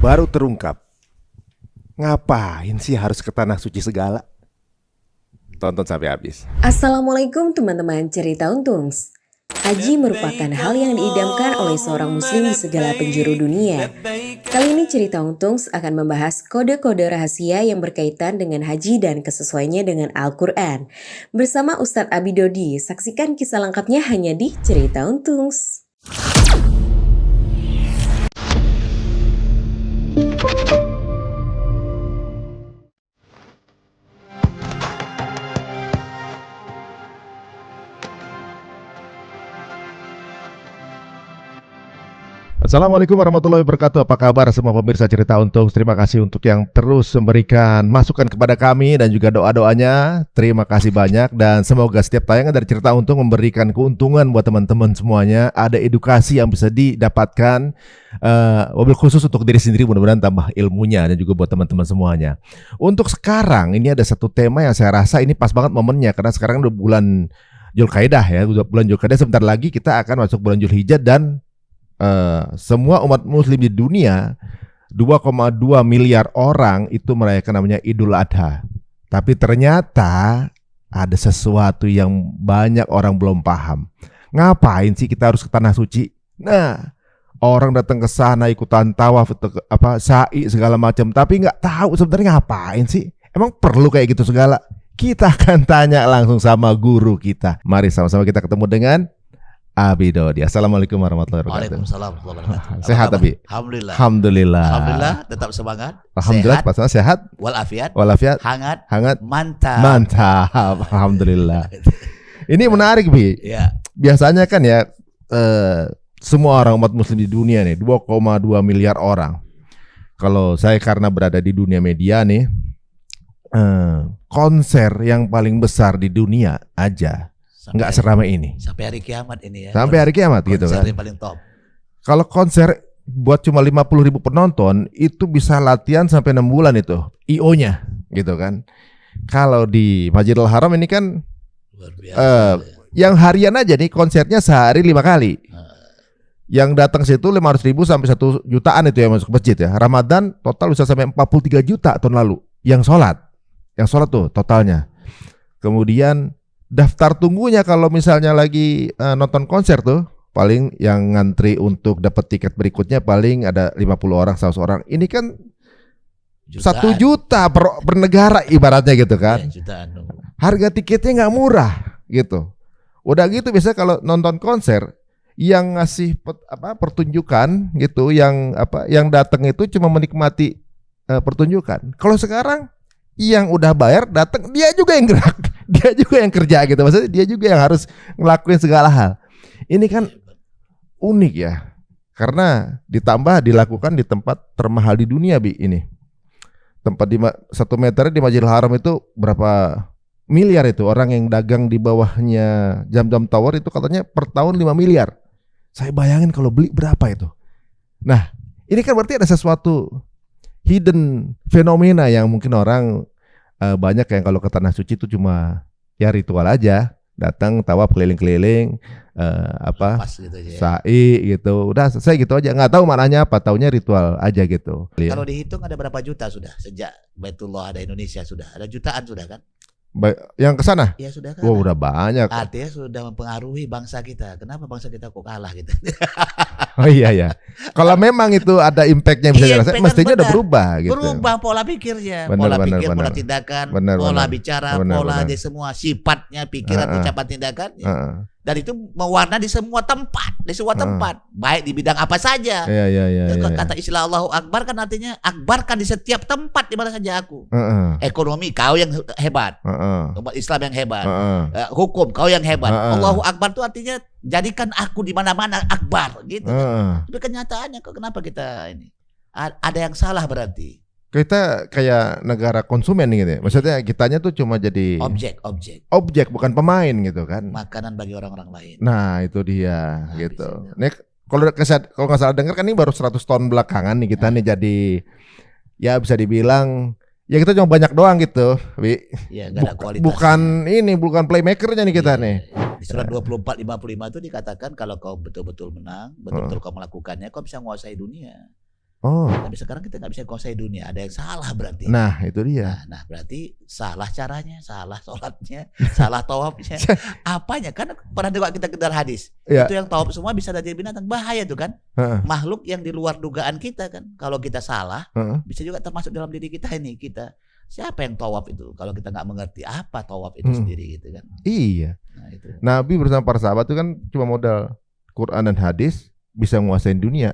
Baru terungkap. Ngapain sih harus ke tanah suci segala? Tonton sampai habis. Assalamualaikum teman-teman cerita Untungs. Haji merupakan hal yang diidamkan oleh seorang muslim di segala penjuru dunia. Kali ini cerita Untungs akan membahas kode-kode rahasia yang berkaitan dengan haji dan kesesuaiannya dengan Al-Quran. Bersama Ustadz Abi Dodi, saksikan kisah lengkapnya hanya di cerita Untungs. Assalamualaikum warahmatullahi wabarakatuh. Apa kabar semua pemirsa cerita Untungs? Terima kasih untuk yang terus memberikan masukan kepada kami dan juga doa-doanya. Terima kasih banyak dan semoga setiap tayangan dari cerita Untung memberikan keuntungan buat teman-teman semuanya. Ada edukasi yang bisa didapatkan, wabil khusus untuk diri sendiri, mudah-mudahan tambah ilmunya dan juga buat teman-teman semuanya. Untuk sekarang ini ada satu tema yang saya rasa ini pas banget momennya karena sekarang udah bulan Dzulqa'dah ya, udah bulan Dzulqa'dah, sebentar lagi kita akan masuk bulan Dzulhijjah dan semua umat muslim di dunia 2,2 miliar orang itu merayakan namanya Idul Adha. Tapi ternyata ada sesuatu yang banyak orang belum paham. Ngapain sih kita harus ke tanah suci? Nah, orang datang ke sana ikutan tawaf, sa'i segala macam, tapi nggak tahu sebenarnya ngapain sih? Emang perlu kayak gitu segala? Kita akan tanya langsung sama guru kita. Mari sama-sama kita ketemu dengan Abi Dodi. Assalamualaikum warahmatullahi wabarakatuh. Waalaikumsalam warahmatullahi wabarakatuh. Sehat Abi? Alhamdulillah. Alhamdulillah. Alhamdulillah tetap semangat. Alhamdulillah pastinya sehat. Walafiat. Walafiat. Hangat. Mantap. Mantap. Alhamdulillah. Ini menarik Bi. Ya. Biasanya kan ya semua orang umat muslim di dunia nih 2,2 miliar orang. Kalau saya karena berada di dunia media nih, konser yang paling besar di dunia aja nggak seramai ini. Sampai hari kiamat ini ya. Sampai hari kiamat gitu kan. Konser yang paling top. Kalau konser buat cuma 50.000 penonton itu bisa latihan sampai 6 bulan itu IO-nya gitu kan. Kalau di Masjidil Haram ini kan Luar biasa. yang harian aja nih konsernya sehari 5 kali. Yang datang situ 500.000 sampai 1 jutaan itu yang masuk ke masjid ya. Ramadan total bisa sampai 43 juta tahun lalu yang sholat. Yang sholat tuh totalnya. Kemudian daftar tunggunya kalau misalnya lagi nonton konser tuh paling yang ngantri untuk dapat tiket berikutnya paling ada 50 orang, 100 orang. Ini kan Jutaan. 1 juta per negara ibaratnya gitu kan. Ya, jutaan. Harga tiketnya nggak murah gitu. Udah gitu biasanya kalau nonton konser yang ngasih pertunjukan gitu, yang datang itu cuma menikmati pertunjukan. Kalau sekarang yang udah bayar datang, dia juga yang gerak, dia juga yang kerja gitu. Maksudnya dia juga yang harus ngelakuin segala hal. Ini kan unik ya, karena ditambah dilakukan di tempat termahal di dunia Bi ini. Tempat di 1 meter di Masjidil Haram itu berapa miliar itu, orang yang dagang di bawahnya Jam-Jam Tower itu katanya per tahun 5 miliar. Saya bayangin kalau beli berapa itu. Nah, ini kan berarti ada sesuatu hidden fenomena yang mungkin orang banyak yang kalau ke tanah suci itu cuma ya ritual aja, datang tawaf keliling-keliling, Gitu aja ya. sa'i gitu, udah selesai gitu aja, nggak tahu maknanya apa, taunya ritual aja gitu. Kalau dihitung ada berapa juta sudah sejak Baitullah ada Indonesia, sudah ada jutaan sudah kan? Yang ke sana? Ya sudah kan. Wah, udah banyak. Artinya sudah mempengaruhi bangsa kita. Kenapa bangsa kita kok kalah gitu? Oh iya ya. Kalau memang itu ada impactnya bisa dirasakan, impact mestinya kan udah berubah gitu. Berubah pola pikirnya, Benar, pola benar, pikir, benar. pola tindakan, Benar, pola benar. bicara, Benar, pola benar. di semua sifatnya, pikiran, ucapan, tindakan. Dan itu mewarna di semua tempat, baik di bidang apa saja. Iya. Kata istilah Allahu Akbar kan artinya akbarkan di setiap tempat di mana saja aku. Ekonomi kau yang hebat, umat Islam yang hebat, hukum kau yang hebat. Allahu Akbar itu artinya jadikan aku di mana-mana akbar gitu. Tapi kenyataannya kok kenapa kita ini ada yang salah berarti? Kita kayak negara konsumen gitu ya. Maksudnya kitanya tuh cuma jadi objek bukan pemain gitu kan. Makanan bagi orang-orang lain. Nah, itu dia gitu. Nih kalau nggak salah dengar kan ini baru 100 tahun belakangan nih kita nih jadi ya bisa dibilang ya kita cuma banyak doang gitu, Wi. Ya, gak ada kualitas. Bukan playmakernya nih kita nih. Di surat 24:55 itu dikatakan kalau kau betul-betul menang, betul-betul kau melakukannya, kau bisa menguasai dunia. Oh. Tapi sekarang kita nggak bisa kuasai dunia. Ada yang salah berarti. Nah, itu dia. Nah, berarti salah caranya, salah sholatnya, salah tawafnya. Apanya? Kan pernah dengar kita dengar hadis. Ya. Itu yang tawaf semua bisa dari binatang. Bahaya tuh kan. Makhluk yang di luar dugaan kita kan. Kalau kita salah, bisa juga termasuk dalam diri kita ini. Kita siapa yang tawaf itu? Kalau kita nggak mengerti apa tawaf itu sendiri gitu kan. Iya. Nah, itu. Nabi bersama para sahabat itu kan cuma modal Quran dan hadis bisa menguasain dunia.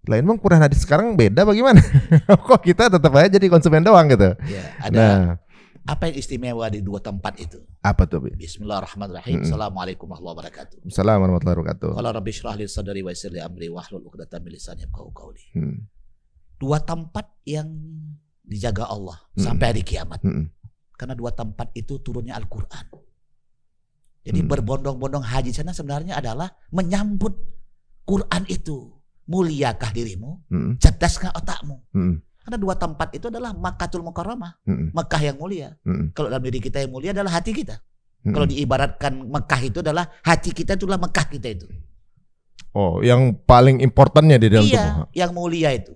Lain emang Quran hadis sekarang beda bagaimana? Kok kita tetap aja jadi konsumen doang gitu? Ya, ada apa yang istimewa di dua tempat itu? Apa tuh? Bismillahirrahmanirrahim. Assalamualaikum warahmatullahi wabarakatuh. Assalamualaikum warahmatullahi wabarakatuh. Qala rabbi shrah li sadri wa yassir li amri wahlul 'uqdatam min lisani yafqahu qawli. Dua tempat yang dijaga Allah sampai hari kiamat. Karena dua tempat itu turunnya Al-Qur'an. Jadi berbondong-bondong haji sana sebenarnya adalah menyambut Quran itu. Muliakah dirimu? Cerdaskah otakmu? Karena dua tempat itu adalah Makkatul Mukarramah, Mekah yang mulia. Kalau dalam diri kita yang mulia adalah hati kita. Kalau diibaratkan Mekah itu adalah hati kita, itulah Mekah kita itu. Oh, yang paling importannya di dalam tubuh. Yang mulia itu.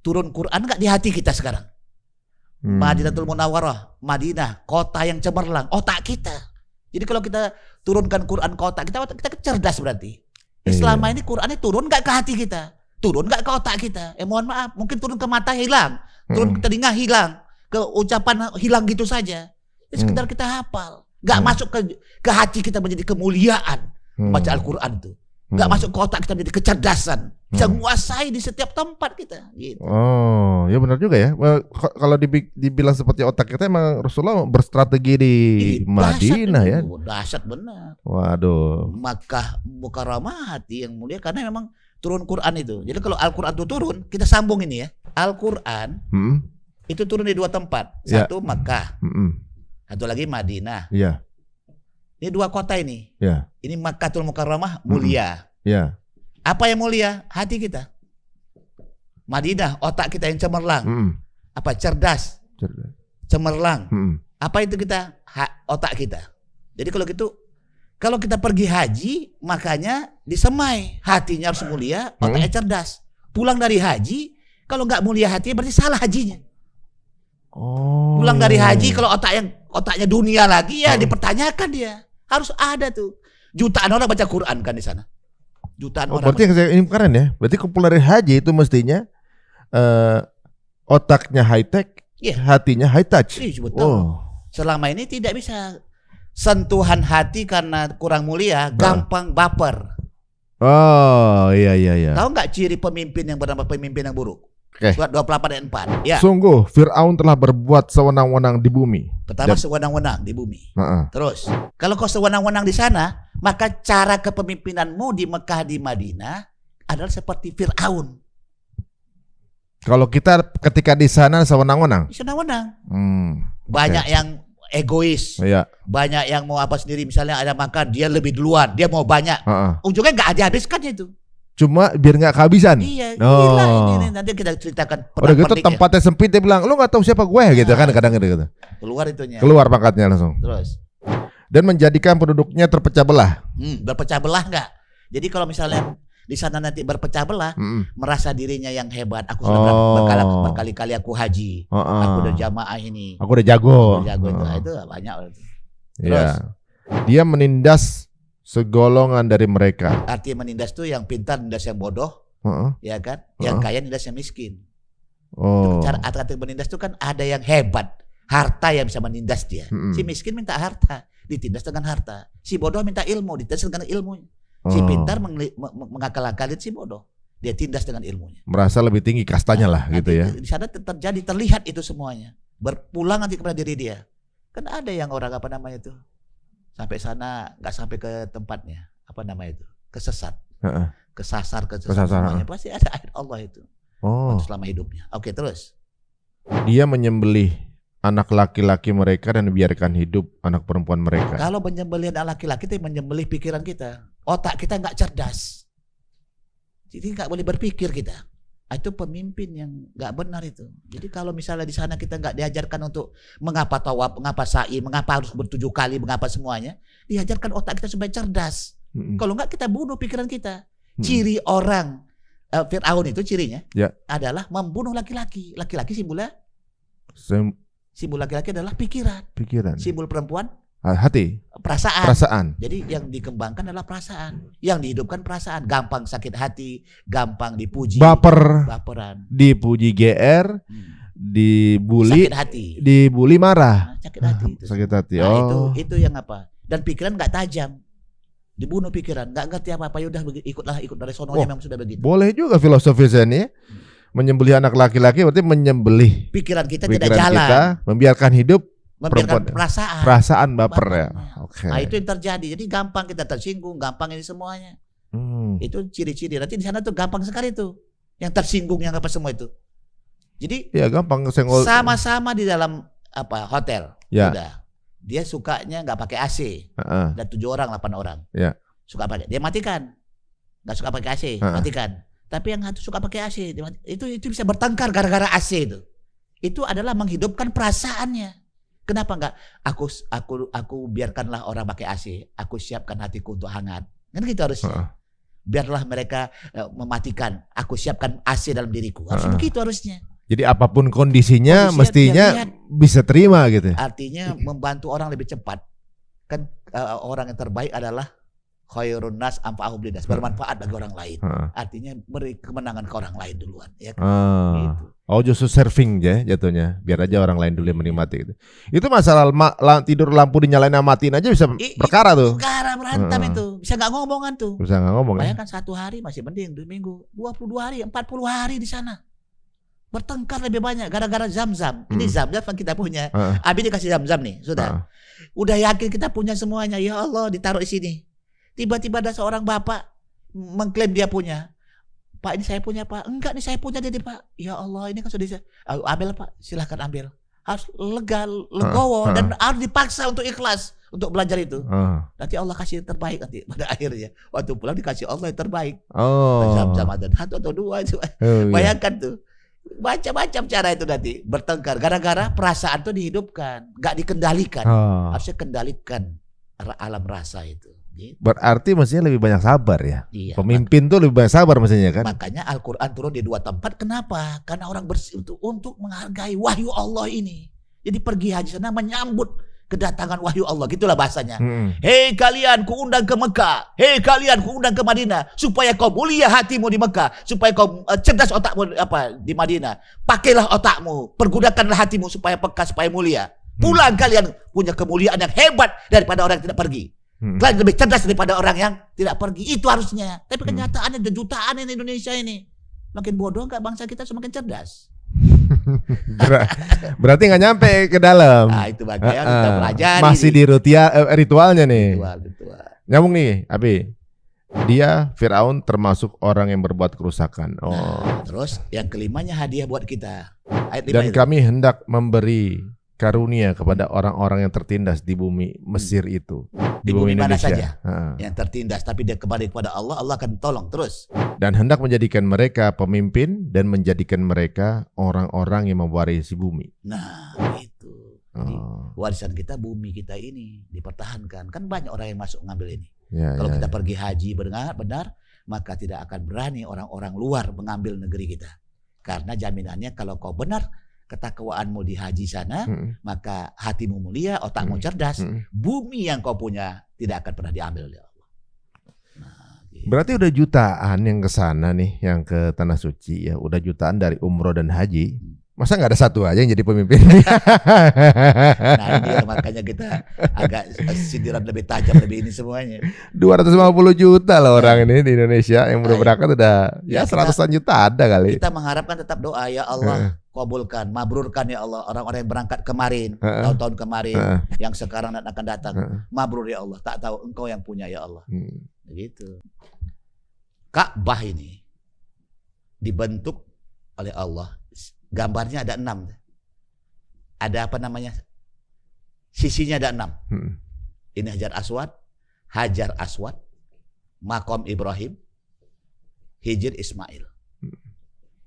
Turun Quran nggak di hati kita sekarang? Madinatul Munawwarah, Madinah, kota yang cemerlang, otak kita. Jadi kalau kita turunkan Quran ke otak kita cerdas berarti. Selama ini Qurannya turun gak ke hati kita, turun gak ke otak kita. Mohon maaf, mungkin turun ke mata hilang, turun ke telinga hilang, ke ucapan hilang gitu saja. Sekedar kita hafal, gak masuk ke hati kita menjadi kemuliaan baca Al-Quran itu. Gak masuk ke otak kita menjadi kecerdasan, bisa menguasai di setiap tempat kita. Gitu. Oh, ya benar juga ya. Kalau dibilang seperti otak kita, emang Rasulullah berstrategi di Madinah ya. Dahsyat benar. Waduh. Makkah Mukarramah, hati yang mulia karena memang turun Quran itu. Jadi kalau Al-Quran itu turun, kita sambung ini ya. Al-Quran itu turun di dua tempat. Satu Makkah, satu lagi Madinah. Iya. Ini dua kota ini. Ya. Ini Makkatul Mukarramah mulia. Ya. Apa yang mulia? Hati kita. Madinah, otak kita yang cemerlang. Apa? Cerdas. Cemerlang. Apa itu kita? Otak kita. Jadi kalau gitu, kalau kita pergi haji, makanya disemai. Hatinya harus mulia, otaknya cerdas. Pulang dari haji, kalau nggak mulia hatinya berarti salah hajinya. Oh. Pulang dari haji, kalau otaknya dunia lagi ya dipertanyakan dia. Harus ada tuh. Jutaan orang baca Quran kan di sana. Jutaan orang. Berarti ini keren ya. Berarti pulang dari haji itu mestinya otaknya high tech, hatinya high touch. Betul. Selama ini tidak bisa sentuhan hati karena kurang mulia, gampang baper. Oh, iya. Tahu nggak ciri pemimpin yang bernama pemimpin yang buruk? Surat 28 ayat 4. Ya. Sungguh Fir'aun telah berbuat sewenang-wenang di bumi. Pertama sewenang-wenang di bumi. Terus, kalau kau sewenang-wenang di sana, maka cara kepemimpinanmu di Mekah di Madinah adalah seperti Fir'aun. Kalau kita ketika di sana sewenang-wenang. Sewenang-wenang. Banyak yang egois. Banyak yang mau apa sendiri, misalnya ada makan dia lebih duluan, dia mau banyak. Ujungnya nggak dihabiskan itu. Cuma biar nggak kehabisan. Iya, gila ini nanti kita ceritakan. Udah gitu tempatnya sempit, dia bilang, lu nggak tahu siapa gue gitu kan, kadang gitu. Keluar itunya. Keluar pangkatnya langsung. Terus. Dan menjadikan penduduknya terpecah belah. Berpecah belah nggak? Jadi kalau misalnya di sana nanti berpecah belah, merasa dirinya yang hebat. Aku sudah berkali-kali aku haji, aku udah jamaah ini, aku udah jago. Itu banyak. Terus. Ya. Dia menindas segolongan dari mereka. Artinya menindas tuh yang pintar nindas yang bodoh, ya kan? Yang kaya nindas yang miskin. Cara arti menindas tuh kan ada yang hebat, harta yang bisa menindas dia. Si miskin minta harta, ditindas dengan harta. Si bodoh minta ilmu, ditindas dengan ilmunya. Si pintar mengakal-akalin si bodoh, dia tindas dengan ilmunya. Merasa lebih tinggi kastanya lah gitu ya. Di sana terlihat itu semuanya. Berpulang nanti kepada diri dia. Kan ada yang orang apa namanya itu? Sampai sana nggak sampai ke tempatnya, apa namanya itu, kesesat, kesasar semuanya. Pasti ada ayat Allah itu selama hidupnya. Oke, terus dia menyembelih anak laki-laki mereka dan biarkan hidup anak perempuan mereka. Kalau menyembelih anak laki-laki itu menyembelih pikiran kita, otak kita nggak cerdas, jadi nggak boleh berpikir kita. Itu pemimpin yang nggak benar itu. Jadi kalau misalnya di sana kita nggak diajarkan untuk mengapa tawaf, mengapa sa'i, mengapa harus ber7 kali, mengapa semuanya, diajarkan otak kita supaya cerdas. Kalau nggak kita bunuh pikiran kita. Ciri orang Fir'aun itu cirinya Ya. adalah membunuh laki-laki. Laki-laki simbolnya, Sem- simbol laki-laki adalah pikiran. pikiran. Simbol perempuan Hati. perasaan. Perasaan. Jadi yang dikembangkan adalah perasaan, yang dihidupkan perasaan. Gampang sakit hati, gampang dipuji, baperan, dipuji GR, dibully, sakit hati, dibully marah. sakit hati. Itu. Sakit hati. Nah, Oh. itu yang apa? Dan pikiran nggak tajam, dibunuh pikiran, nggak ngerti apa-apa. Yaudah ikut dari sononya memang sudah begitu. Boleh juga filosofi ini ya. Menyembelih anak laki-laki berarti menyembelih Pikiran kita tidak pikiran jalan, kita, membiarkan hidup membiarkan perempuan. perasaan. perasaan baper ya. Bapernya. Oke. Nah itu yang terjadi. Jadi gampang kita tersinggung, gampang ini semuanya. Itu ciri-ciri. Nanti di sana tuh gampang sekali tuh, yang tersinggung, yang apa semua itu. Jadi Ya gampang senggol. sama-sama di dalam hotel. Ya. Udah. Dia sukanya nggak pakai AC. Dan 7 orang, 8 orang. Ya. Suka pakai. Dia matikan. Nggak suka pakai AC, matikan. Tapi yang satu suka pakai AC, itu bisa bertengkar gara-gara AC itu. Itu adalah menghidupkan perasaannya. Kenapa enggak? Aku biarkanlah orang pakai AC. Aku siapkan hatiku untuk hangat. Kan gitu harusnya. Biarlah mereka mematikan. Aku siapkan AC dalam diriku. Harus begitu harusnya. Jadi apapun kondisinya mestinya bisa terima gitu. Artinya membantu orang lebih cepat. Kan orang yang terbaik adalah khairun nas anfa'uhum linnas, bermanfaat bagi orang lain. Artinya beri kemenangan ke orang lain duluan, ya kan? Gitu. Oh, justru serving ya jatuhnya, biar aja orang lain dulu yang menikmati itu. Itu masalah tidur lampu dinyalain sama matiin aja bisa perkara tuh. Perkara berantem itu, bisa nggak ngomongan tuh. Bisa nggak ngomong. Bayangkan 1 hari masih mending, 2 minggu, 22 hari, 40 hari di sana. Bertengkar lebih banyak gara-gara zam-zam. Ini zam-zam yang kita punya. Abi dikasih zam-zam nih, sudah. Udah yakin kita punya semuanya. Ya Allah, ditaruh di sini. Tiba-tiba ada seorang bapak mengklaim dia punya. Pak, ini saya punya, Pak. Enggak, nih saya punya jadi, Pak. Ya Allah, ini kan sudah ambil, Pak. Silahkan ambil. Harus legowo dan harus dipaksa untuk ikhlas untuk belajar itu. Nanti Allah kasih yang terbaik nanti pada akhirnya. Waktu pulang dikasih Allah yang terbaik. Zam-zam ada 1 atau 2 itu. Bayangkan tuh. Macam-macam cara itu nanti bertengkar gara-gara perasaan tuh dihidupkan, enggak dikendalikan. Harusnya kendalikan alam rasa itu. Gitu. Berarti mestinya lebih banyak sabar ya. Iya, Pemimpin tuh lebih banyak sabar mestinya kan. Makanya Al-Quran turun di 2 tempat. Kenapa? Karena orang untuk menghargai wahyu Allah ini. Jadi pergi haji sana menyambut kedatangan wahyu Allah. Gitulah bahasanya. Hei kalian, kuundang ke Mekah. Hei kalian, kuundang ke Madinah. Supaya kau mulia hatimu di Mekah. Supaya kau cerdas otakmu di Madinah. Pakailah otakmu. Pergunakanlah hatimu supaya peka, supaya mulia. Pulang kalian punya kemuliaan yang hebat daripada orang yang tidak pergi. Kalian lebih cerdas daripada orang yang tidak pergi. Itu harusnya. Tapi kenyataannya ada jutaan di Indonesia ini. Makin bodoh nggak bangsa kita semakin cerdas. Berarti nggak nyampe ke dalam. Nah itu makanya kita pelajari. Masih di ritualnya nih. Ritual. Nyambung nih, Abi. Dia Firaun termasuk orang yang berbuat kerusakan. Terus yang kelimanya hadiah buat kita. Ayat 5 Dan itu. kami hendak memberi karunia kepada orang-orang yang tertindas di bumi Mesir itu. Di bumi mana Indonesia. saja yang tertindas, tapi dia kembali kepada Allah, Allah akan tolong terus. Dan hendak menjadikan mereka pemimpin dan menjadikan mereka orang-orang yang mewarisi bumi. Nah itu. Jadi, warisan kita, bumi kita ini dipertahankan. Kan banyak orang yang masuk ngambil ini. Kalau kita pergi haji benar, maka tidak akan berani orang-orang luar mengambil negeri kita. Karena jaminannya kalau kau benar ketakwaanmu di haji sana, maka hatimu mulia, otakmu cerdas, bumi yang kau punya tidak akan pernah diambil oleh Allah. Nah, gitu. Berarti udah jutaan yang ke sana nih, yang ke Tanah Suci ya, udah jutaan dari umroh dan haji. Masa nggak ada satu aja yang jadi pemimpin? Nah ini ya, makanya kita agak sindiran lebih tajam lebih ini semuanya. 250 juta lah orang ini di Indonesia yang udah berangkat udah ya 100-an juta ada kali. Kita mengharapkan tetap doa, ya Allah kabulkan, mabrurkan ya Allah orang-orang yang berangkat kemarin, tahun-tahun kemarin, yang sekarang dan akan datang. Mabrur ya Allah, tak tahu engkau yang punya ya Allah. Begitu. Ka'bah ini dibentuk oleh Allah. Gambarnya ada 6. Ada apa namanya? Sisinya ada 6. Ini Hajar Aswad, Maqam Ibrahim, Hijr Ismail.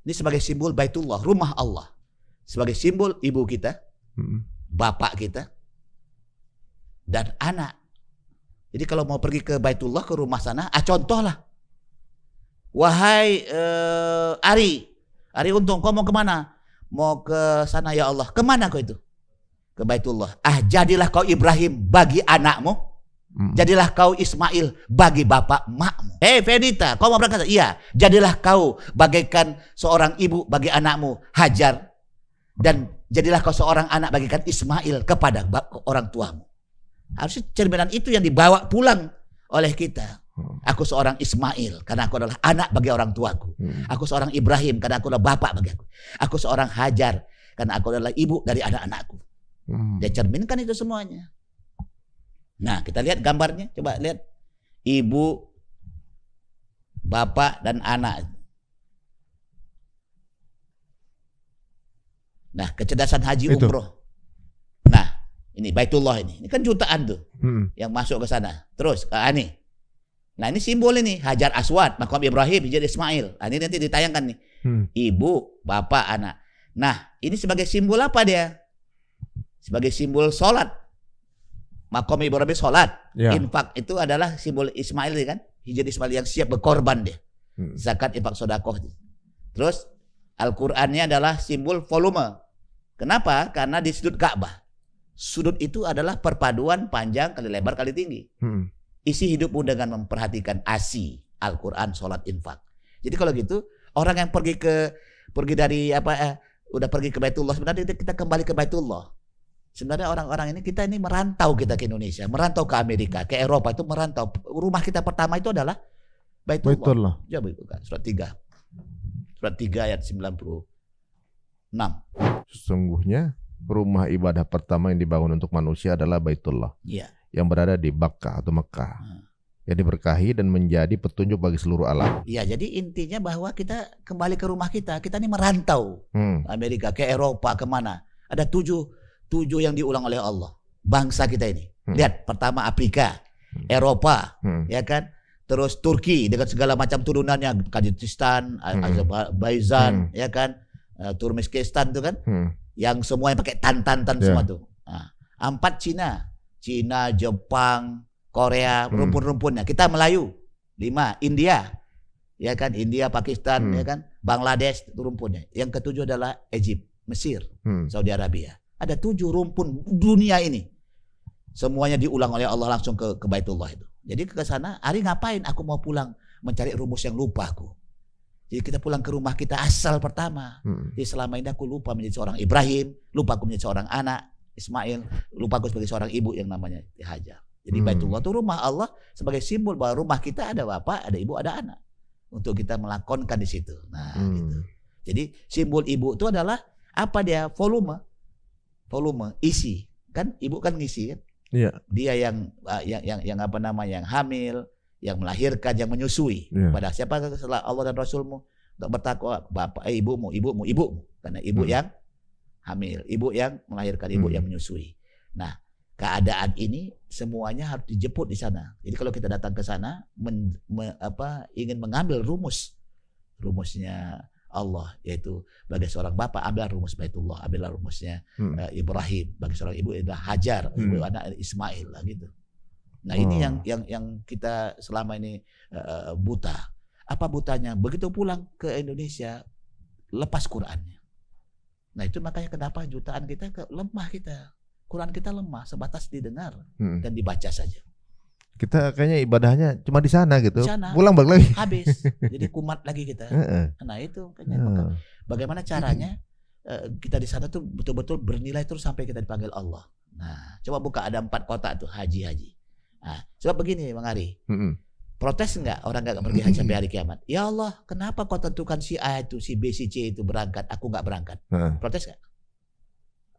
Ini sebagai simbol Baitullah, rumah Allah. Sebagai simbol ibu kita, bapak kita, dan anak. Jadi kalau mau pergi ke Baitullah, ke rumah sana, contohlah. Wahai Ari Untung, kau mau kemana? Mau ke sana ya Allah. Kemana kau itu? Ke Baitullah. Jadilah kau Ibrahim bagi anakmu. Jadilah kau Ismail bagi bapak makmu. Venita, kau mau berangkat? Iya. Jadilah kau bagaikan seorang ibu bagi anakmu Hajar. Dan jadilah kau seorang anak bagikan Ismail kepada orang tuamu. Harusnya cerminan itu yang dibawa pulang oleh kita. Aku seorang Ismail karena aku adalah anak bagi orang tuaku. Aku seorang Ibrahim karena aku adalah bapak bagi aku. Aku seorang Hajar karena aku adalah ibu dari anak-anakku. Dia cerminkan itu semuanya. Nah, kita lihat gambarnya. Coba lihat. Ibu, bapak, dan anak. Nah, kecerdasan haji umroh. Nah, ini Baitullah ini. Ini kan jutaan tuh yang masuk ke sana. Terus, nih. Nah, ini simbol ini. Hajar Aswad, makam Ibrahim, Hajar Ismail. Nah, ini nanti ditayangkan nih. Ibu, bapak, anak. Nah, ini sebagai simbol apa dia? Sebagai simbol sholat. Makom Ibrahim sholat. Infak itu adalah simbol Ismail kan. Hijr Ismail yang siap berkorban dia. Zakat, infak, sodakoh. Terus Al-Qur'annya adalah simbol volume. Kenapa? Karena di sudut Ka'bah. Sudut itu adalah perpaduan panjang kali lebar kali tinggi. Isi hidupmu dengan memperhatikan ASI, Al-Qur'an, sholat, infak. Jadi kalau gitu, orang yang pergi dari udah pergi ke Baitullah, sebenarnya kita kembali ke Baitullah. Sebenarnya orang-orang ini kita ini merantau kita ke Indonesia, merantau ke Amerika, ke Eropa itu merantau. Rumah kita pertama itu adalah Baitullah. Coba itu kan surat 3. Surat 3 ayat 96. Sesungguhnya rumah ibadah pertama yang dibangun untuk manusia adalah Baitullah. Iya. Yang berada di Bakkah atau Mekah. Yang diberkahi dan menjadi petunjuk bagi seluruh alam. Iya, jadi intinya bahwa kita kembali ke rumah kita. Kita ini merantau. Amerika, ke Eropa, kemana. Ada 7 yang diulang oleh Allah. Bangsa kita ini. Lihat, pertama Afrika, Eropa, ya kan? Terus Turki dengan segala macam turunannya, Kazakistan, Azerbaijan, ya kan? Turkmenistan itu kan? Yang semua yang pakai tan semua tuh. Nah, 4 Cina, Jepang, Korea, rumpun-rumpunnya. Kita Melayu. 5 India. Ya kan? India, Pakistan, ya kan? Bangladesh itu rumpunnya. Yang ke-7 adalah Egypt, Mesir, Saudi Arabia. Ada 7 rumpun dunia ini. Semuanya diulang oleh Allah langsung ke Baitullah itu. Jadi ke sana, Ari ngapain? Aku mau pulang mencari rumus yang lupa aku. Jadi kita pulang ke rumah kita asal pertama. Jadi selama ini aku lupa menjadi seorang Ibrahim, lupa aku menjadi seorang anak Ismail, lupa aku sebagai seorang ibu yang namanya Hajar. Jadi Baitullah itu rumah Allah sebagai simbol bahwa rumah kita ada bapak, ada ibu, ada anak. Untuk kita melakonkan di situ. Nah, gitu. Jadi simbol ibu itu adalah apa dia? Volume, isi. Kan ibu kan ngisi kan? Iya. Dia yang apa namanya? Yang hamil, yang melahirkan, yang menyusui. Pada siapa setelah Allah dan Rasulmu untuk bertakwa bapak, ibumu. Karena ibu yang hamil, ibu yang melahirkan, ibu yang menyusui. Nah, keadaan ini semuanya harus dijemput di sana. Jadi kalau kita datang ke sana ingin mengambil rumusnya Allah, yaitu bagi seorang bapak ambil rumus Baitullah, ambil rumusnya Ibrahim, bagi seorang ibu adalah Hajar, ibu anak Ismail lah gitu. Nah, ini yang kita selama ini buta. Apa butanya? Begitu pulang ke Indonesia lepas Qur'annya. Nah, itu makanya kenapa jutaan kita lemah kita. Quran kita lemah, sebatas didengar dan dibaca saja. Kita kayaknya ibadahnya cuma di sana gitu. Sana, pulang balik lagi. Habis. Jadi kumat lagi kita. Nah, itu kayaknya bagaimana caranya kita di sana tuh betul-betul bernilai terus sampai kita dipanggil Allah. Nah, coba buka ada 4 kota tuh haji. Nah, coba begini Bang Ari. Protes enggak orang enggak pergi haji sampai hari kiamat? Ya Allah, kenapa kau tentukan si A itu, si B, si C itu berangkat, aku enggak berangkat? Protes enggak?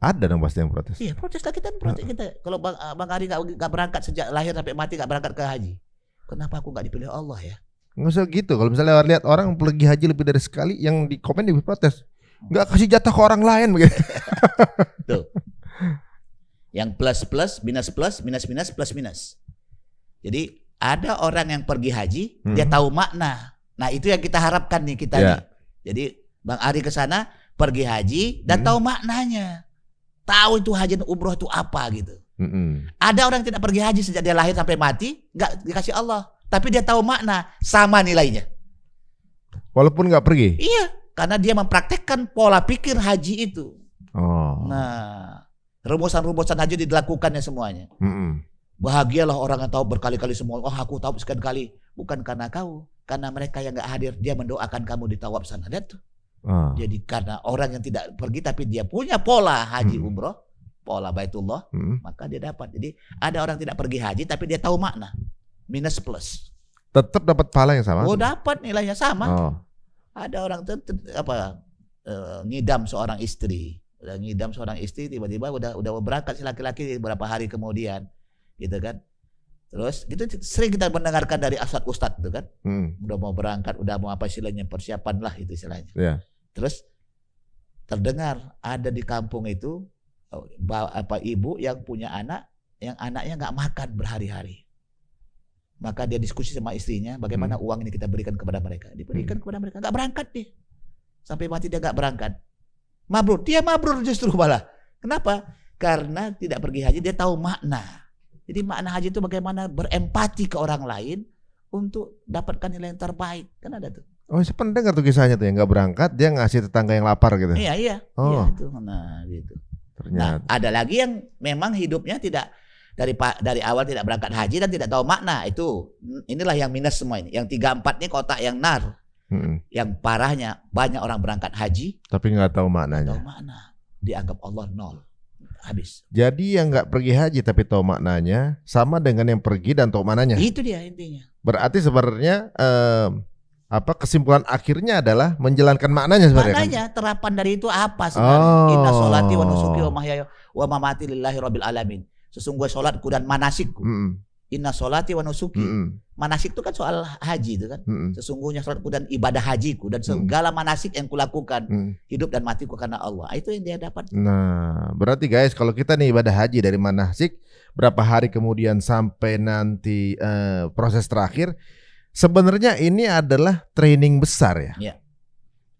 Ada dong pasti yang protes. Iya, protes lah kita. Kalau Bang Ari enggak berangkat sejak lahir sampai mati, enggak berangkat ke haji. Kenapa aku enggak dipilih Allah ya? Nggak usah gitu. Kalau misalnya lihat orang pergi haji lebih dari sekali, yang di komen lebih protes. Enggak kasih jatah ke orang lain begitu. Tuh. Yang plus, minus, plus, minus. Jadi ada orang yang pergi haji, dia tahu makna. Nah, itu yang kita harapkan nih kita nih. Jadi Bang Ari ke sana pergi haji dan tahu maknanya. Tahu itu haji dan umroh itu apa gitu. Ada orang yang tidak pergi haji sejak dia lahir sampai mati, nggak dikasih Allah. Tapi dia tahu makna, sama nilainya. Walaupun nggak pergi. Iya, karena dia mempraktekkan pola pikir haji itu. Oh. Nah, rumusan-rumusan haji dilakukannya semuanya. Bahagialah orang yang tahu berkali-kali semua. Oh, aku tahu sekian kali. Bukan karena kau, karena mereka yang nggak hadir, dia mendoakan kamu di tawaf sana. Lihat tuh. Jadi karena orang yang tidak pergi tapi dia punya pola haji umroh, pola Baitullah, maka dia dapat. Jadi ada orang tidak pergi haji tapi dia tahu makna. Minus plus. Tetap dapat pahala yang sama. Oh, dapat nilainya sama. Ada orang ngidam seorang istri. Udah ngidam seorang istri, tiba-tiba udah berangkat si laki-laki beberapa hari kemudian, gitu kan. Terus gitu sering kita mendengarkan dari ustadz itu kan, udah mau berangkat, udah mau apa istilahnya, persiapan lah itu istilahnya. Terus terdengar ada di kampung itu ibu yang punya anak, yang anaknya nggak makan berhari-hari. Maka dia diskusi sama istrinya, bagaimana uang ini kita berikan kepada mereka. Diberikan kepada mereka, nggak berangkat nih. Sampai mati dia nggak berangkat. Mabrur, dia mabrur justru malah. Kenapa? Karena tidak pergi haji, dia tahu makna. Jadi makna haji itu bagaimana berempati ke orang lain untuk dapatkan nilai yang terbaik. Kan ada tuh. Oh, saya pernah dengar tuh kisahnya tuh, yang nggak berangkat, dia ngasih tetangga yang lapar gitu. Iya. Iya itu. Nah gitu. Ternyata. Nah, ada lagi yang memang hidupnya tidak dari awal tidak berangkat haji dan tidak tahu makna. Inilah yang minus semua ini. Yang 3-4 ini kotak yang nar. Yang parahnya banyak orang berangkat haji tapi nggak tahu maknanya. Tahu makna. Dianggap Allah nol. Habis. Jadi yang nggak pergi haji tapi tahu maknanya sama dengan yang pergi dan tahu maknanya. Itu dia intinya. Berarti sebenarnya kesimpulan akhirnya adalah menjalankan maknanya sebenarnya. Maknanya terapan dari itu apa sebenarnya? Inna sholati wa nusuki wa mahyaya wa mamati lillahi rabbil alamin. Sesungguhnya sholatku dan manasikku. Inna sholati wa nusuki. Manasik itu kan soal haji itu kan. Sesungguhnya sholatku dan ibadah hajiku dan segala manasik yang kulakukan hidup dan matiku karena Allah. Itu yang dia dapat. Nah, berarti guys, kalau kita nih ibadah haji dari manasik, berapa hari kemudian sampai nanti proses terakhir, sebenarnya ini adalah training besar ya. Iya.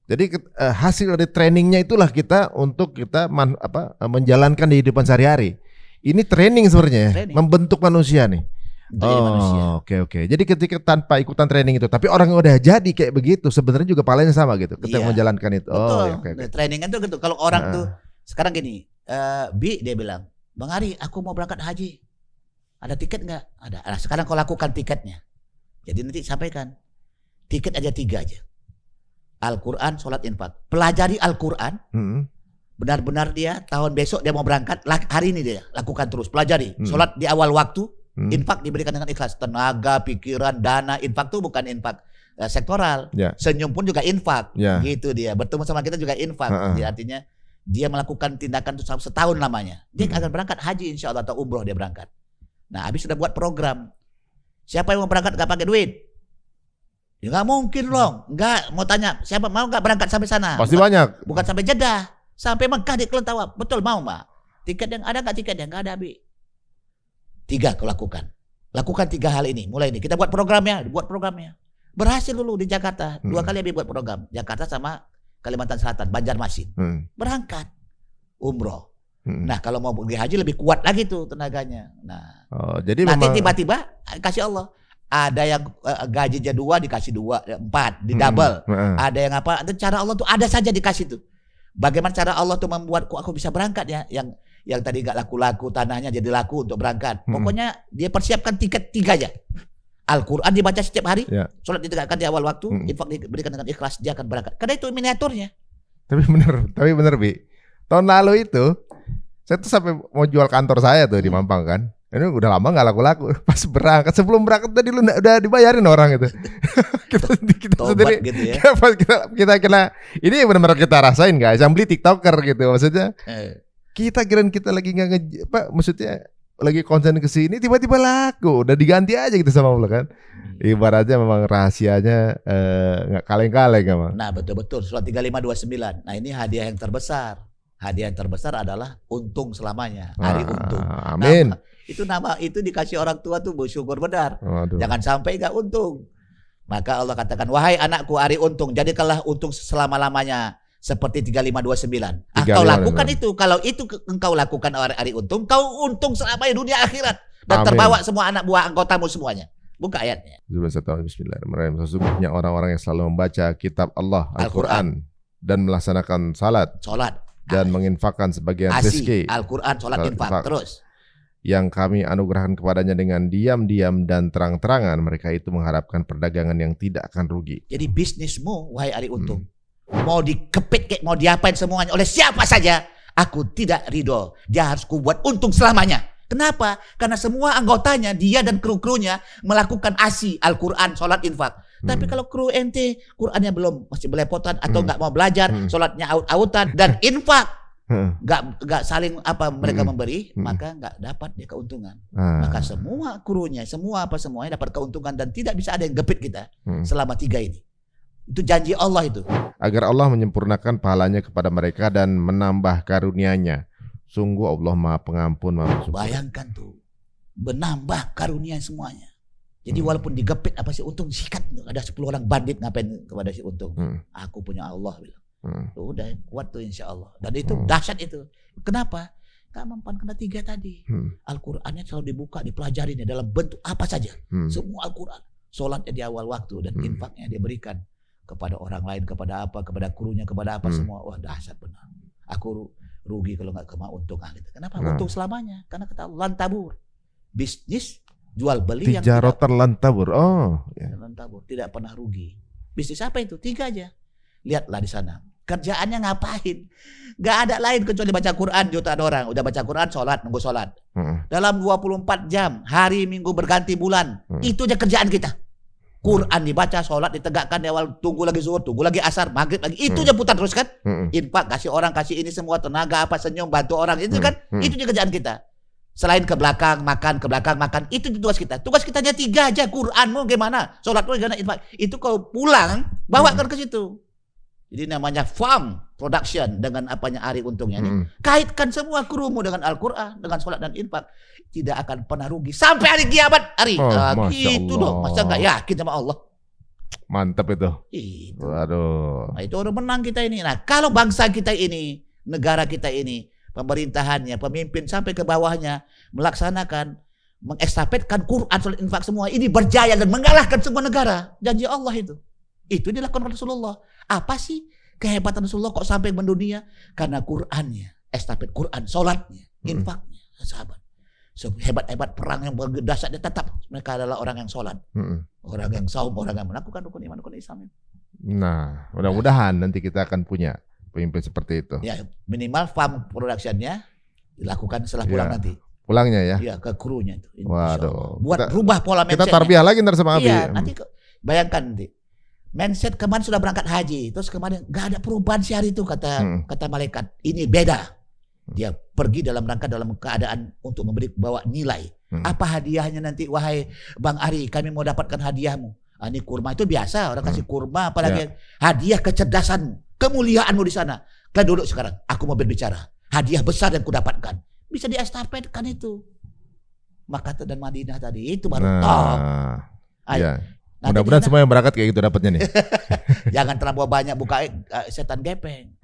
Jadi hasil dari trainingnya itulah kita untuk kita menjalankan di kehidupan sehari-hari. Ini training sebenarnya, membentuk manusia nih. Oke. Jadi ketika tanpa ikutan training itu, tapi orang yang udah jadi kayak begitu, sebenarnya juga pahalanya sama gitu. Ketika menjalankan itu. Betul. Okay. Training itu gitu. Kalau orang tuh sekarang gini, dia bilang, Bang Ari, aku mau berangkat haji. Ada tiket nggak? Ada. Nah, sekarang kau lakukan tiketnya. Jadi nanti sampaikan, tiket aja 3 aja. Al-Quran, sholat, infak. Pelajari Al-Quran. Benar-benar dia tahun besok dia mau berangkat, hari ini dia lakukan terus, pelajari. Sholat di awal waktu, infak diberikan dengan ikhlas. Tenaga, pikiran, dana, infak tuh bukan infak sektoral. Senyum pun juga infak. Gitu dia. Bertemu sama kita juga infak. Jadi artinya dia melakukan tindakan itu setahun lamanya. Dia akan berangkat haji insya Allah atau umroh dia berangkat. Nah habis sudah buat program. Siapa yang mau berangkat gak pakai duit? Ya gak mungkin loh. Enggak, mau tanya siapa mau gak berangkat sampai sana? Pasti banyak. Bukan sampai Jeddah. Sampai Mekah di Kelentawab. Betul mau Mbak? Tiket yang ada nggak? Tiket yang nggak ada Bi. 3 kau lakukan. Lakukan 3 hal ini. Mulai ini kita buat programnya. Berhasil dulu di Jakarta. 2 kali Bi buat program. Jakarta sama Kalimantan Selatan, Banjarmasin. Berangkat umroh. Nah kalau mau pergi haji lebih kuat lagi tuh tenaganya. Nah, jadi nanti tiba-tiba kasih Allah. Ada yang gajinya 2 dikasih 4 di double. Ada yang apa? Cara Allah tuh ada saja dikasih tuh. Bagaimana cara Allah tuh membuat aku bisa berangkat ya, yang tadi gak laku-laku tanahnya jadi laku untuk berangkat. Pokoknya dia persiapkan tiket 3 aja. Al-Quran dibaca setiap hari, sholat ditegakkan di awal waktu, infak diberikan dengan ikhlas, dia akan berangkat. Karena itu miniaturnya. Tapi bener Bi. Tahun lalu itu saya tuh sampai mau jual kantor saya tuh di Mampang kan. Ini udah lama gak laku-laku. Pas berangkat, sebelum berangkat tadi lu udah dibayarin orang itu. kita sendiri gitu ya. Kita kira ini benar-benar kita rasain guys. Yang beli TikToker gitu maksudnya. Kita kirain kita lagi maksudnya lagi konsen ke sini tiba-tiba laku. Udah diganti aja gitu sama Allah kan. Ibaratnya memang rahasianya enggak kaleng-kaleng emang. Nah, betul. Surat 3529. Nah, ini hadiah yang terbesar. Hadiah yang terbesar adalah untung selamanya. Hari untung. Amin. Itu dikasih orang tua tuh bersyukur benar. Jangan sampai enggak untung. Maka Allah katakan, wahai anakku hari untung, jadikanlah untung selama-lamanya seperti 3529. Kau lakukan itu. Kalau itu engkau lakukan hari untung, kau untung selama dunia akhirat dan terbawa semua anak buah anggotamu semuanya. Buka ayatnya. Bismillahirrahmanirrahim. Sesungguhnya orang-orang yang selalu membaca kitab Allah, Al-Quran, dan melaksanakan salat dan menginfakkan sebagian rezeki. Al-Quran, salat, infak. Terus. Yang kami anugerahkan kepadanya dengan diam-diam dan terang-terangan, mereka itu mengharapkan perdagangan yang tidak akan rugi. Jadi bisnismu, wahai Ari Untung, mau dikepit, mau diapain semuanya oleh siapa saja, aku tidak ridho. Dia harus kubuat untung selamanya. Kenapa? Karena semua anggotanya, dia dan kru-krunya melakukan ASI, Al-Quran, sholat, infak. Tapi kalau kru ente, Qurannya belum, masih belepotan atau nggak mau belajar, sholatnya aut-autan dan infak, nggak saling mereka memberi, maka nggak dapat dia keuntungan. Maka semua krunya, semuanya dapat keuntungan dan tidak bisa ada yang gepit kita selama 3 ini. Itu janji Allah itu. Agar Allah menyempurnakan pahalanya kepada mereka dan menambah karunia-Nya. Sungguh Allah Maha Pengampun, Maha Penyayang. Bayangkan tuh, menambah karunia semuanya. Jadi walaupun digepit apa sih untung, sikat. Ada 10 orang bandit ngapain kepada si untung. Aku punya Allah bilang. Udah kuat tuh insya Allah. Dan itu dahsyat itu. Kenapa? Gak mempan kena 3 tadi. Al-Qurannya selalu dibuka, dipelajarinya dalam bentuk apa saja. Semua Al-Quran. Sholatnya di awal waktu dan infaknya dia berikan kepada orang lain, kepada apa, kepada krunya, kepada apa semua. Wah dahsyat benar. Aku rugi kalau nggak kena untung. Gitu. Kenapa? Untung selamanya. Karena kata Allah, lantabur. Bisnis jual beli yang Tijarotan lantabur. Lantabur, tidak pernah rugi. Bisnis apa itu? 3 aja. Lihatlah di sana. Kerjaannya ngapain? Gak ada lain kecuali baca Quran. Jutaan orang udah baca Quran, sholat, nunggu sholat. Dalam 24 jam, hari, minggu, berganti bulan. Itu aja kerjaan kita. Quran dibaca, sholat ditegakkan di awal, tunggu lagi zuhur, tunggu lagi asar, maghrib lagi. Itu aja putar terus kan. Infak, kasih orang, kasih ini semua, tenaga apa, senyum, bantu orang. Itu kan, itu aja kerjaan kita. Selain ke belakang makan, itu tugas kita. Tugas kita hanya 3 aja. Quranmu gimana, sholatmu gimana, infak. Itu kau pulang, bawakan ke situ. Jadi namanya farm production dengan apanya Ari untungnya nih. Kaitkan semua krumu dengan Al-Quran, dengan sholat dan infak. Tidak akan pernah rugi sampai hari kiamat, Ari. Gitu dong, masa nggak yakin sama Allah? Mantap itu. Itu. Waduh. Nah, itu orang menang kita ini. Nah, kalau bangsa kita ini, negara kita ini, pemerintahannya, pemimpin sampai ke bawahnya melaksanakan, mengestafetkan Quran, sholat, infak semua ini berjaya dan mengalahkan semua negara. Janji Allah itu. Itu dilakukan Rasulullah. Apa sih kehebatan Rasulullah kok sampai mendunia? Karena Qurannya, estafet Quran, sholatnya, infaknya, sahabat. Hebat-hebat perang yang berdasarnya tetap mereka adalah orang yang sholat, orang yang saum, orang yang melakukan rukun iman, rukun Islam. Nah, mudah-mudahan nanti kita akan punya pemimpin seperti itu. Ya, minimal farm production-nya dilakukan setelah pulang nanti. Pulangnya ya? Iya, ke krunya itu. Waduh. Buat rubah pola mindset. Kita tarbiyah lagi ntar sama Abi. Iya, nanti bayangkan nanti. Mindset kemarin sudah berangkat haji, terus kemarin gak ada perubahan si hari itu kata malaikat. Ini beda. Dia pergi dalam rangka dalam keadaan untuk bawa nilai. Apa hadiahnya nanti, wahai Bang Ari, kami mau dapatkan hadiahmu. Ini kurma itu biasa, orang kasih kurma, apalagi hadiah kecerdasanmu, kemuliaanmu di sana. Kalian duduk sekarang, aku mau berbicara. Hadiah besar yang kudapatkan. Bisa diestafetkan itu. Makkah dan Madinah tadi, itu baru top. Iya. Mudah-mudahan semua yang berangkat kayak gitu dapatnya nih. Jangan terlalu banyak buka setan gepeng.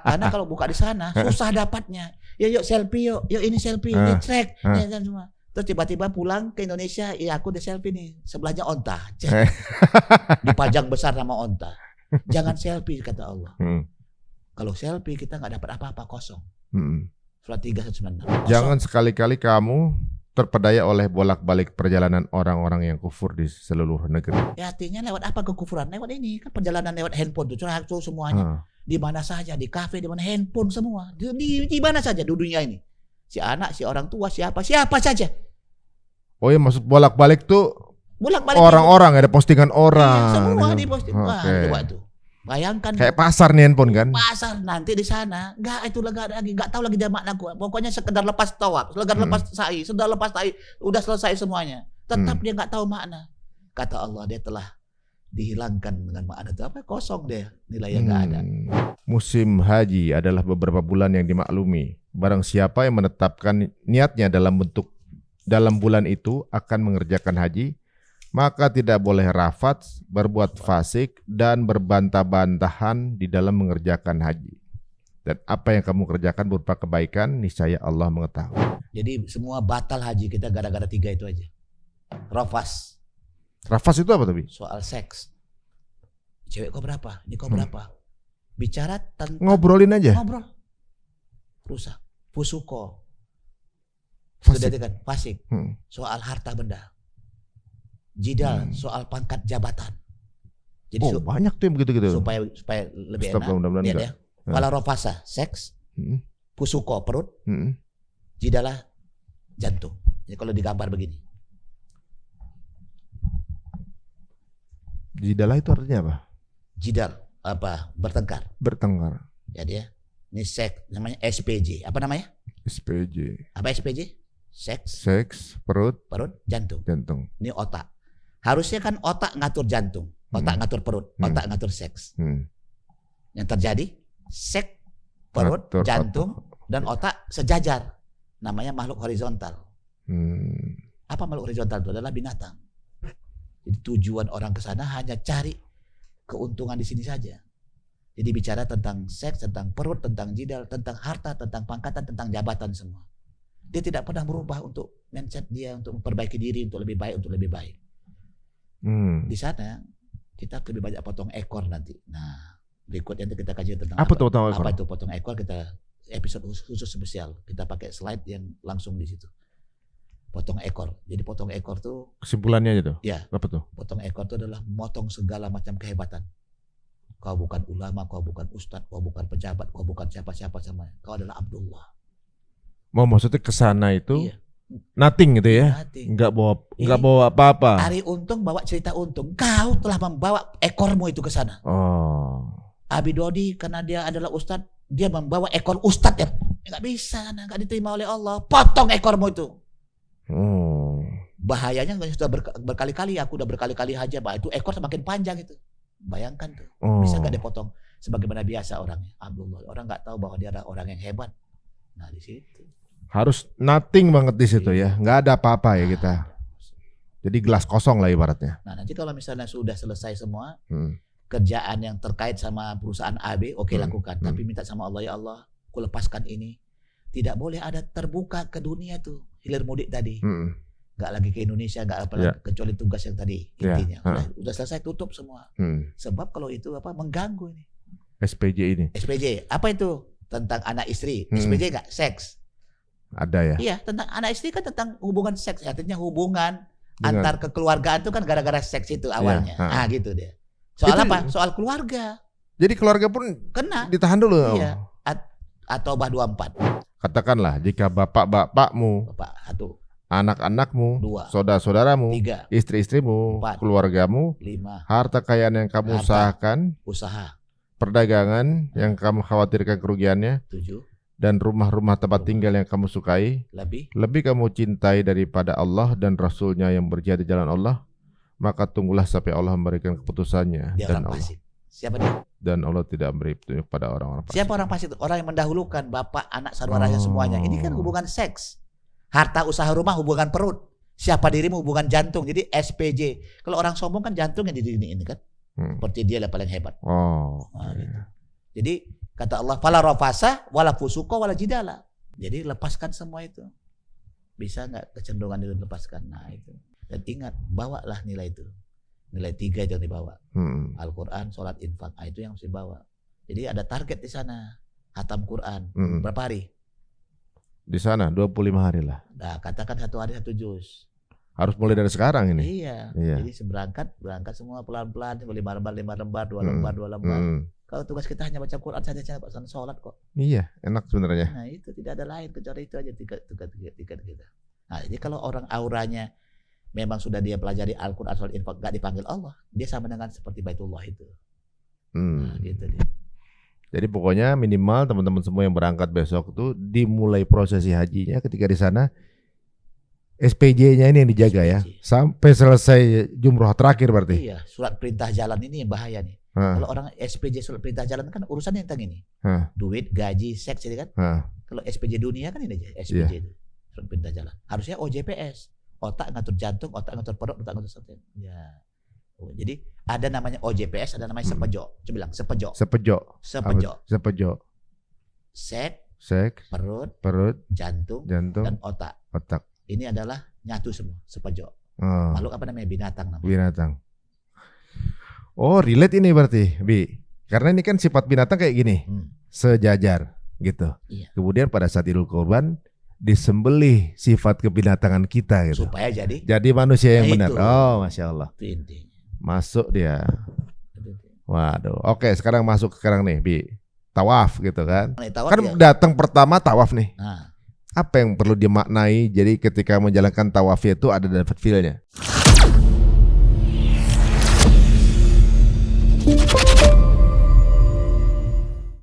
Karena kalau buka di sana susah dapatnya. Yuk selfie yuk ini selfie, ini track, ini semua. Terus tiba-tiba pulang ke Indonesia, iya aku udah selfie nih, sebelahnya onta. Dipajang besar nama onta. Jangan selfie kata Allah. Kalau selfie kita nggak dapat apa-apa, kosong. Surat 3:9. Jangan sekali-kali kamu terpedaya oleh bolak-balik perjalanan orang-orang yang kufur di seluruh negeri. Ya artinya lewat apa kekufuran? Lewat ini kan perjalanan lewat handphone tuh semuanya. Di mana saja, di kafe, di mana handphone semua. Di mana saja di dunia ini. Si anak, si orang tua, siapa saja. Oh ya, maksud bolak-balik tuh bolak-balik orang-orang, ada postingan orang. Iya, semua di posting. Wah, coba tuh. Bayangkan kayak pasar nih handphone kan? Pasar nanti di sana, nggak tahu lagi dia makna gua. Pokoknya sekedar lepas tawaf, sekedar lepas sa'i, sudah lepas sa'i, udah selesai semuanya. Tetap dia nggak tahu makna. Kata Allah, dia telah dihilangkan dengan makna itu apa? Kosong deh, nilainya nggak ada. Musim haji adalah beberapa bulan yang dimaklumi. Barang siapa yang menetapkan niatnya dalam bulan itu akan mengerjakan haji, maka tidak boleh rafats, berbuat fasik, dan berbantah-bantahan di dalam mengerjakan haji. Dan apa yang kamu kerjakan berupa kebaikan, niscaya Allah mengetahui. Jadi semua batal haji kita gara-gara 3 itu aja. Rafas. Rafas itu apa tapi? Soal seks. Cewek kau berapa? Ini kau berapa? Bicara tentang Ngobrolin aja. ngobrol. Rusak. Fusuko. Fasik. Sudah kan? Fasik. Soal harta benda. Jidal soal pangkat jabatan. Jadi banyak tuh yang begitu-gitu. supaya lebih Stop, enak. mudah-mudahan Lihat enggak. ya. Fala rafasa, seks. Fusuko, perut. Jidalah, jantung. Jadi kalau digambar begini. Jidalah itu artinya apa? Jidal, apa? Bertengkar. Bertengkar. Ya dia. Ini seks, namanya SPJ. Apa namanya? SPJ. Apa SPJ? Seks, Seks, perut, jantung. jantung. Ini otak. Harusnya kan otak ngatur jantung, otak ngatur perut, otak ngatur seks. Yang terjadi seks, perut, Ngatur jantung, dan otak sejajar. Namanya makhluk horizontal. Apa makhluk horizontal itu? Adalah binatang. Jadi tujuan orang ke sana hanya cari keuntungan di sini saja. Jadi bicara tentang seks, tentang perut, tentang jidal, tentang harta, tentang pangkatan, tentang jabatan semua. Dia tidak pernah berubah untuk mindset dia untuk memperbaiki diri, untuk lebih baik, untuk lebih baik. Di sana kita lebih banyak potong ekor nanti. Nah, berikutnya nanti kita kaji tentang Apa tuh potong ekor? Apa itu potong ekor, kita episode khusus spesial. Kita pakai slide yang langsung di situ. Potong ekor. Jadi potong ekor tuh Kesimpulannya aja tuh. ya, Apa tuh? potong ekor itu adalah motong segala macam kehebatan. Kau bukan ulama, kau bukan ustadz, kau bukan pejabat, kau bukan siapa-siapa sama. Kau adalah Abdullah. Maksudnya ke sana itu Iya. nothing gitu ya. Nothing. Enggak Iya. bawa apa-apa. Ari Untung bawa cerita untung. Kau telah membawa ekormu itu ke sana. Oh. Abi Dodi karena dia adalah ustadz, dia membawa ekor ustadz ya. Nggak bisa, nggak diterima oleh Allah. Potong ekormu itu. Oh. Bahayanya sudah berkali-kali, aku udah berkali-kali haji, bah itu ekor semakin panjang itu. Bayangkan tuh, bisa nggak dipotong sebagaimana biasa orangnya. Abdullah, orang nggak tahu bahwa dia adalah orang yang hebat. Nah di situ. Harus nothing banget di situ ya. Nggak ada apa-apa ya kita. Jadi gelas kosong lah ibaratnya. Nah nanti kalau misalnya sudah selesai semua kerjaan yang terkait sama perusahaan AB, oke lakukan. Tapi minta sama Allah, ya Allah, aku lepaskan ini. Tidak boleh ada terbuka ke dunia tuh hilir mudik tadi. Nggak lagi ke Indonesia, nggak apa kecuali tugas yang tadi intinya. Udah selesai, tutup semua. Sebab kalau itu apa mengganggu ini. SPJ ini. SPJ apa itu? Tentang anak istri. SPJ nggak? Seks. Ada ya. Iya, tentang anak istri kan tentang hubungan seks. Artinya hubungan antar kekeluargaan itu kan gara-gara seks itu awalnya. Nah gitu dia. Soal itu, apa? Soal keluarga. Jadi keluarga pun Kena. ditahan dulu. Iya. Atau bah 24. Katakanlah jika bapak-bapakmu, Bapak satu, anak-anakmu, dua, saudara-saudaramu, tiga, istri-istrimu, empat, keluargamu, lima, harta kekayaan yang kamu usahakan, usaha, perdagangan yang kamu khawatirkan kerugiannya, 7, dan rumah-rumah tempat tinggal yang kamu sukai, lebih kamu cintai daripada Allah dan Rasul-Nya yang berjihad di jalan Allah, maka tunggulah sampai Allah memberikan keputusannya. dia Dan orang Allah, fasik. Siapa dia? dan Allah tidak memberi petunjuk pada orang-orang fasik. Siapa orang fasik itu? Orang yang mendahulukan bapak, anak, saudaranya semuanya. Ini kan hubungan seks. Harta, usaha, rumah, hubungan perut. Siapa dirimu, hubungan jantung. Jadi SPJ. Kalau orang sombong kan jantungnya di ini kan. Seperti dia yang paling hebat. Gitu. Jadi kata Allah, fala rafasa wala fusuqa wala jidala. Jadi lepaskan semua itu. Bisa nggak kecenderungan itu lepaskan? Nah itu. Dan ingat, bawalah nilai itu. Nilai 3 itu yang dibawa. Al-Quran, sholat, infak. Itu yang harus dibawa. Jadi ada target di sana. Hatam Quran. Berapa hari? Di sana 25 hari lah. Nah, katakan 1 hari 1 juz. Harus mulai dari sekarang ini. Iya. Jadi berangkat semua pelan-pelan. 5 lembar, 2 lembar, 2 lembar. Kalau tugas kita hanya baca Quran saja, sholat kok. Iya, enak sebenarnya. Nah itu tidak ada lain kecuali itu aja tiga kita. Nah jadi kalau orang auranya memang sudah dia pelajari Al-Quran, sholat, infak, gak dipanggil Allah, dia sama dengan seperti Baitullah itu. Nah, gitu dia. Jadi pokoknya minimal teman-teman semua yang berangkat besok itu dimulai prosesi hajinya ketika di sana SPJ-nya ini yang dijaga ya sampai selesai jumroh terakhir berarti. Iya, surat perintah jalan ini yang bahaya nih. Kalau orang SPJ surat perintah jalan kan urusannya tentang ini. Duit, gaji, seks ini kan. Kalau SPJ dunia kan ini aja SPJ itu. Surat perintah jalan. Harusnya OJPS. Otak ngatur jantung, otak ngatur perut, otak ngatur satu. Ya. Jadi ada namanya OJPS, ada namanya sepejo. Coba bilang sepejo. Sepejo. Seks, perut, jantung, dan otak. Ini adalah nyatu semua, sepejo. Makhluk apa namanya? Binatang namanya. Binatang. Oh, relate ini berarti, Bi. Karena ini kan sifat binatang kayak gini. Sejajar gitu. Iya. Kemudian pada saat Idul Kurban disembelih sifat kebinatangan kita gitu. Supaya jadi manusia yang Nah, benar. itu. Oh, Masya Allah. itu intinya. Masuk dia. Waduh. Oke, sekarang masuk nih, Bi. Tawaf gitu kan. Tawaf Kan ya. datang pertama tawaf nih. Nah, Apa yang perlu dimaknai? Jadi ketika menjalankan tawaf itu ada dapat feel-nya.